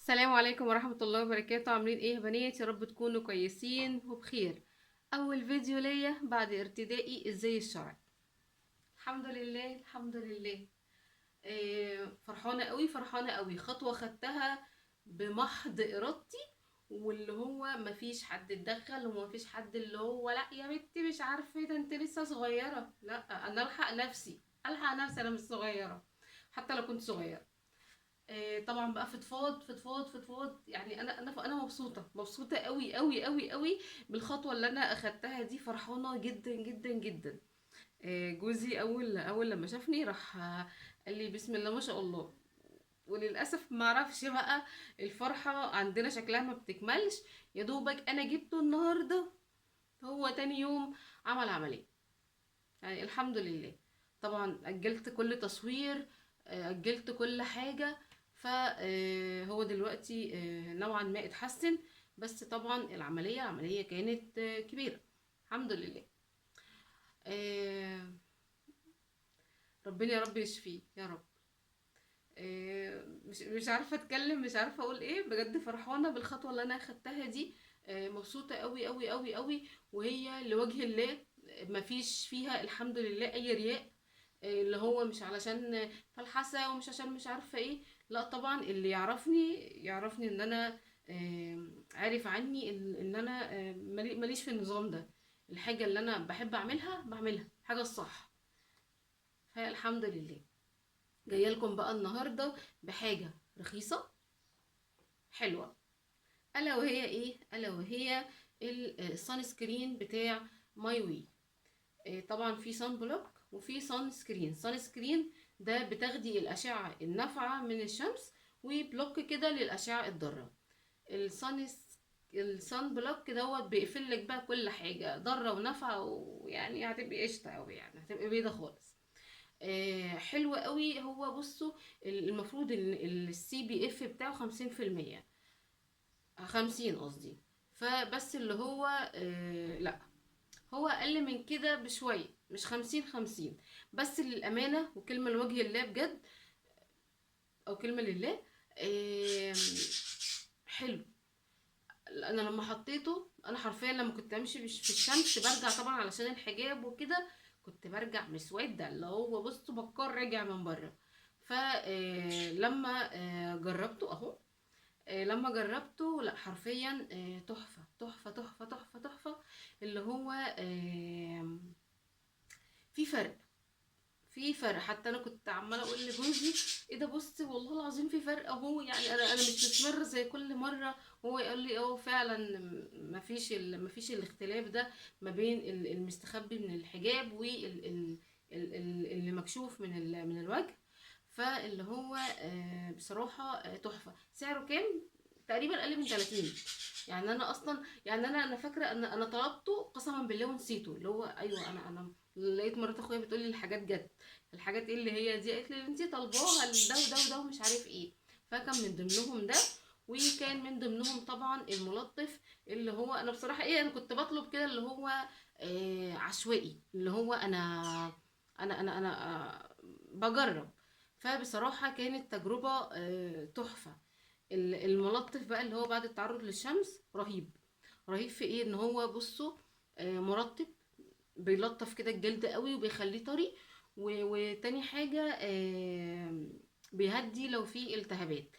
السلام عليكم ورحمة الله وبركاته. عاملين ايه يا بنات؟ يا رب تكونوا كويسين وبخير. اول فيديو ليا بعد ارتدائي ازاي الشرعي. الحمد لله الحمد لله. فرحانة قوي فرحانة قوي. خطوة خدتها بمحض ارادتي، واللي هو مفيش حد اتدخل ومفيش حد اللي هو لا يا بنتي مش عارفة ايه ده انت لسه صغيرة. لا انا الحق نفسي، الحق نفسي، انا مش صغيرة حتى لو كنت صغيرة. طبعا بقى فضفاض فضفاض فضفاض. يعني انا مبسوطه قوي قوي قوي قوي بالخطوه اللي انا اخدتها دي. فرحانه جدا جدا جدا. جوزي اول لما شافني راح قال لي بسم الله ما شاء الله. وللاسف ما اعرفش بقى، الفرحه عندنا شكلها ما بتكملش. يا دوبك انا جبته النهارده، هو تاني يوم عمل عمليه. يعني الحمد لله. طبعا اجلت كل تصوير، اجلت كل حاجة. فهو دلوقتي نوعا ما اتحسن. بس طبعا العملية كانت كبيرة. الحمد لله. آه، ربنا يا رب يشفيه يا رب. مش عارفة اتكلم، مش عارفة اقول ايه. بجد فرحانة بالخطوة اللي انا اخدتها دي. مبسوطة قوي قوي قوي قوي. وهي لوجه الله، مفيش فيها الحمد لله اي رياء. اللي هو مش علشان فالحسة ومش عشان مش عارفة ايه. لا طبعا اللي يعرفني ان انا عارف عني ان انا ماليش في النظام ده. الحاجة اللي انا بحب اعملها بعملها حاجة الصح. فالحمد لله. جايه لكم بقى النهارده بحاجه رخيصه حلوه. الا وهي ايه؟ الا وهي الصن سكرين بتاع ماي وي. طبعا في صن بلوك وفي صن سكرين. صن سكرين ده بتاخدي الاشعه النافعه من الشمس، وبلوك كده للاشعه الضاره. الصن الصن بلوك دوت بيقفل لك بقى كل حاجه ضاره ونافعه، ويعني هتبقي قشطه قوي، يعني هتبقي بيضه خالص. حلو قوي. هو بصوا، المفروض ان السي بي اف بتاعه 50%، 50 قصدي. فبس اللي هو لا، هو اقل من كده بشوية، مش 50 50. بس للأمانة وكلمة لوجه الله بجد، او كلمة لله، آه، حلو. انا لما حطيته، انا حرفيا لما كنت امشي في الشمس برجع طبعا علشان الحجاب وكده، كنت برجع مسودة اللي هو بصوا بكار راجع من بره. فلما جربته اهو. لما جربته لا حرفيا تحفة تحفة تحفة تحفة تحفة. اللي هو في فرق، في فرق. حتى انا كنت عماله اقول لجوزي ايه ده، بص والله العظيم في فرق اهو. يعني انا مش بتمر زي كل مره. وهو يقول لي اه فعلا، مفيش مفيش الاختلاف ده ما بين المستخبي من الحجاب واللي مكشوف من الوجه. فاللي هو بصراحه تحفه. سعره كام؟ تقريبا اقل من 30. يعني انا اصلا، يعني انا فاكره ان انا طلبته قسما بالله ونسيته. اللي هو ايوه، انا لقيت مرات اخويا بتقول لي الحاجات جت. الحاجات ايه اللي هي دي؟ قالت لي انتي طالباها ده وده وده ومش عارف ايه. فكان من ضمنهم ده. وكان من ضمنهم طبعا الملطف. اللي هو انا بصراحه ايه، انا كنت بطلب كده اللي هو عشوائي. اللي هو انا بجرب. فبصراحه كانت تجربه تحفه. الملطف بقى اللي هو بعد التعرض للشمس رهيب. رهيب في ايه؟ ان هو بصوا مرطب، بيلطف كده الجلد قوي وبيخليه طري. وتاني حاجة بيهدي لو في التهابات.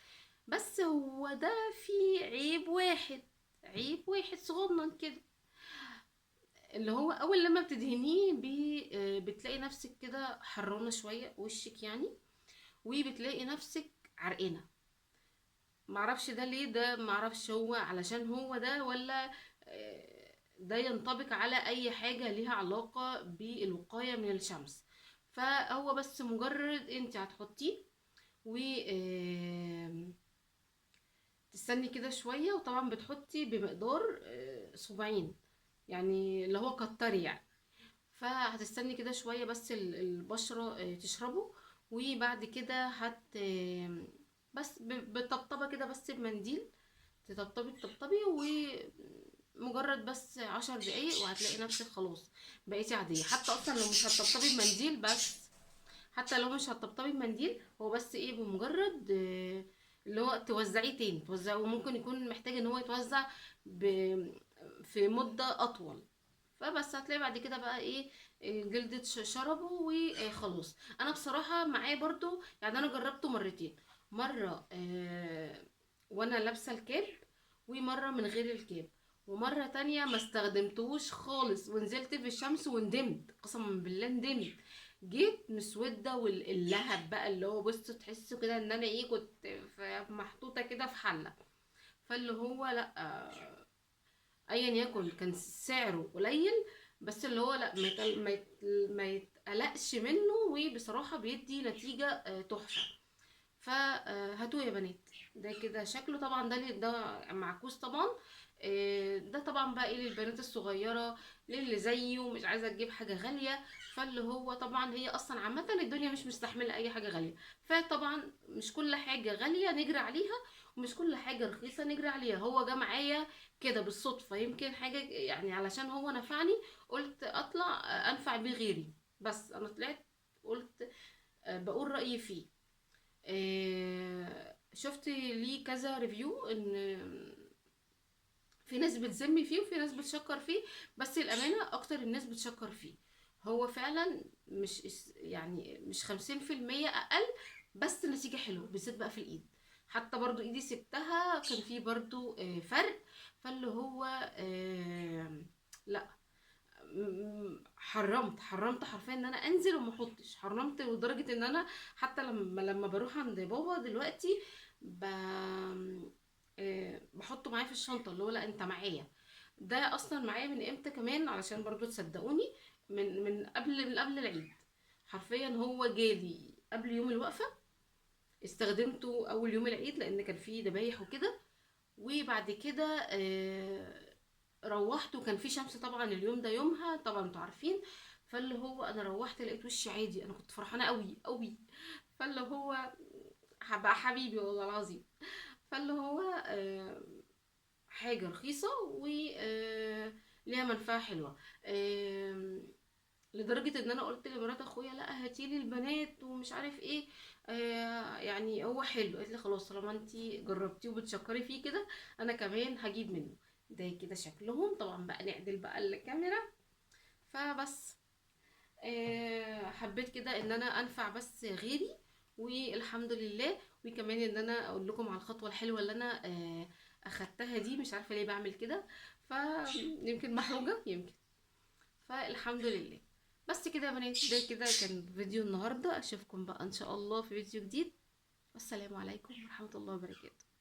بس هو ده في عيب واحد، عيب واحد صغنن كده. اللي هو اول لما بتدهنيه بتلاقي نفسك كده حرانة شوية وشك يعني، وبتلاقي نفسك عرقانة. معرفش ده ليه، ده معرفش هو علشان هو ده ولا ده ينطبق على اي حاجة ليها علاقة بالوقاية من الشمس. فهو بس مجرد انت هتحطيه و تستني كده شوية. وطبعا بتحطي بمقدار صباعين، يعني اللي هو كتري يعني. فهتستني كده شوية بس البشرة تشربه. وبعد كده بس بطبطبة كده بس بمنديل. تطبطبي ومجرد بس 10 دقايق وهتلاقي نفسك خلاص بقيتي عادية. حتى اصلا لو مش هتطبطبي بمنديل بس، حتى لو مش هتطبطبي بمنديل، هو بس ايه، بمجرد اللي هو توزعيه تاني، توزعه، وممكن يكون محتاج ان هو يتوزع ب... في مدة اطول. فبس هتلاقي بعد كده بقى ايه، جلدة شربه وخلاص. انا بصراحة معاه برضو يعني، انا جربته مرتين. مرة وانا لابسة الكاب، ومرة من غير الكاب، ومرة تانية ما استخدمتهوش خالص ونزلت في الشمس وندمت، قسما بالله ندمت. جيت مسودة، واللهب بقى اللي هو بص تحسه كده ان انا ايه، كنت محطوطة كده في حلة. فاللي هو لا، ايا يكن كان سعره قليل، بس اللي هو لا، ما يتقلقش منه، وبصراحة بيدي نتيجة تحفة. فهاتوه يا بنات. ده كده شكله طبعا، ده معكوس طبعا. ده طبعا بقى ايه للبنات الصغيرة، للي زيي ومش عايزة تجيب حاجة غالية. فاللي هو طبعا هي اصلا عامة الدنيا مش مستحملة اي حاجة غالية. فطبعا مش كل حاجة غالية نجري عليها، ومش كل حاجة رخيصة نجري عليها. هو جه معايا كده بالصدفة، يمكن حاجة يعني علشان هو نفعني، قلت اطلع انفع بيه غيري. بس انا طلعت قلت بقول رأيي فيه. شفت ليه كذا ريفيو، ان في ناس بتذم فيه وفي ناس بتشكر فيه، بس الامانه اكتر الناس بتشكر فيه. هو فعلا مش يعني مش 50% اقل، بس نتيجه حلوه بالذات بقى في الايد. حتى برضو ايدي سبتها كان في برضو فرق. فاللي هو لا، حرمت حرفيا ان انا انزل وما احطش، حرمت لدرجه ان انا حتى لما بروح عند بابا دلوقتي ب... بحطه معايا في الشنطه، اللي هو لا انت معايا. ده اصلا معايا من امتى كمان علشان برضو تصدقوني، من قبل العيد. حرفيا هو جالي قبل يوم الوقفه، استخدمته اول يوم العيد لان كان فيه ذبايح وكده. وبعد كده روحت وكان في شمس طبعا اليوم ده، يومها طبعا انتوا عارفين. فاللي هو انا روحت لقيت وشي عادي، انا كنت فرحانه قوي قوي. فاللي هو بقى حبيبي والله العظيم. فاللي هو حاجه رخيصه وليها منفعه حلوه. لدرجة ان انا قلت لمرات اخويا لا هاتيلي البنات ومش عارف ايه. يعني هو حلو، قالت لي خلاص طالما انتي جربتيه وبتشكري فيه كده، انا كمان هجيب منه. ده كده شكلهم طبعا بقى، نعدل بقى الكاميرا. فبس حبيت كده ان انا انفع بس غيري، والحمد لله. وكمان ان انا اقول لكم على الخطوة الحلوة اللي انا اخدتها دي، مش عارفة ليه بعمل كده. فيمكن محروجة يمكن. فالحمد لله. بس كده يا بنات، ده كده كان فيديو النهارده. اشوفكم بقى ان شاء الله في فيديو جديد. والسلام عليكم ورحمة الله وبركاته.